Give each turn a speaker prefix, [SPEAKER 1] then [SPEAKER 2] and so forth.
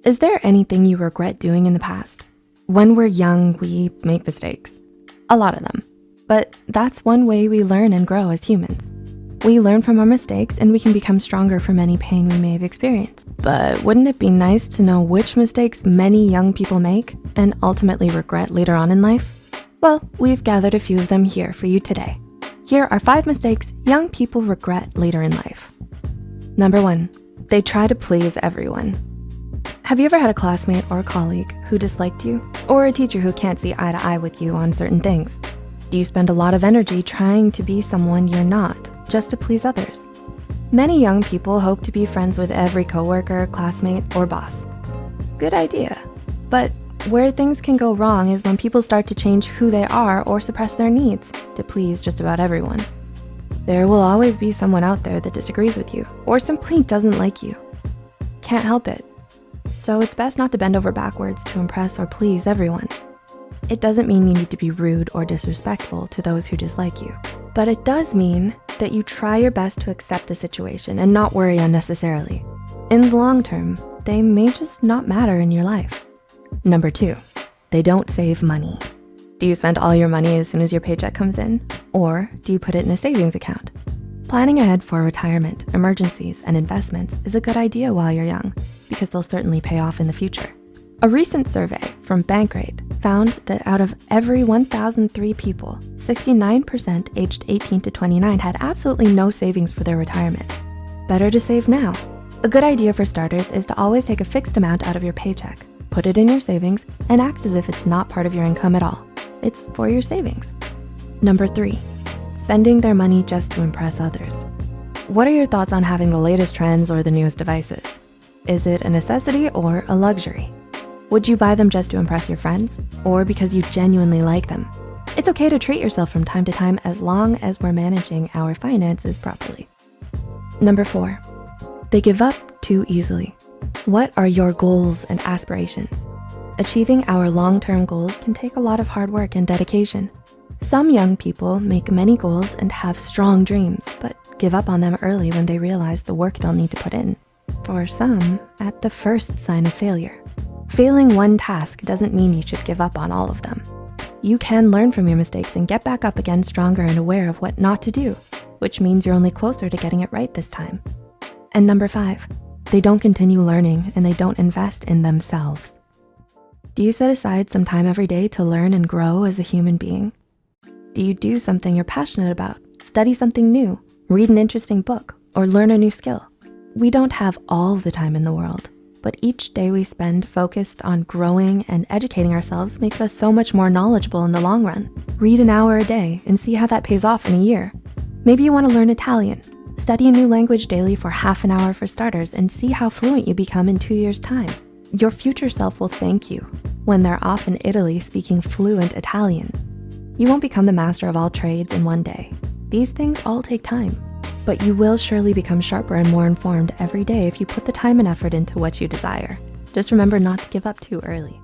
[SPEAKER 1] Is there anything you regret doing in the past? When we're young, we make mistakes, a lot of them. But that's one way we learn and grow as humans. We learn from our mistakes and we can become stronger from any pain we may have experienced. But wouldn't it be nice to know which mistakes many young people make and ultimately regret later on in life? Well, we've gathered a few of them here for you today. Here are 5 mistakes young people regret later in life. Number 1, they try to please everyone. Have you ever had a classmate or a colleague who disliked you? Or a teacher who can't see eye to eye with you on certain things? Do you spend a lot of energy trying to be someone you're not, just to please others? Many young people hope to be friends with every coworker, classmate, or boss. Good idea. But where things can go wrong is when people start to change who they are or suppress their needs to please just about everyone. There will always be someone out there that disagrees with you or simply doesn't like you. Can't help it. So it's best not to bend over backwards to impress or please everyone. It doesn't mean you need to be rude or disrespectful to those who dislike you, but it does mean that you try your best to accept the situation and not worry unnecessarily. In the long term, they may just not matter in your life. Number 2, they don't save money. Do you spend all your money as soon as your paycheck comes in? Or do you put it in a savings account? Planning ahead for retirement, emergencies, and investments is a good idea while you're young because they'll certainly pay off in the future. A recent survey from Bankrate found that out of every 1,003 people, 69% aged 18 to 29 had absolutely no savings for their retirement. Better to save now. A good idea for starters is to always take a fixed amount out of your paycheck, put it in your savings, and act as if it's not part of your income at all. It's for your savings. Number 3, spending their money just to impress others. What are your thoughts on having the latest trends or the newest devices? Is it a necessity or a luxury? Would you buy them just to impress your friends or because you genuinely like them? It's okay to treat yourself from time to time as long as we're managing our finances properly. Number 4, they give up too easily. What are your goals and aspirations? Achieving our long-term goals can take a lot of hard work and dedication. Some young people make many goals and have strong dreams, but give up on them early when they realize the work they'll need to put in. For some, at the first sign of failure. Failing one task doesn't mean you should give up on all of them. You can learn from your mistakes and get back up again stronger and aware of what not to do, which means you're only closer to getting it right this time. And number 5, they don't continue learning and they don't invest in themselves. Do you set aside some time every day to learn and grow as a human being? Do you do something you're passionate about, study something new, read an interesting book, or learn a new skill? We don't have all the time in the world, but each day we spend focused on growing and educating ourselves makes us so much more knowledgeable in the long run. Read an hour a day and see how that pays off in a year. Maybe you wanna learn Italian. Study a new language daily for half an hour for starters and see how fluent you become in 2 years' time. Your future self will thank you when they're off in Italy speaking fluent Italian. You won't become the master of all trades in one day. These things all take time. But you will surely become sharper and more informed every day if you put the time and effort into what you desire. Just remember not to give up too early.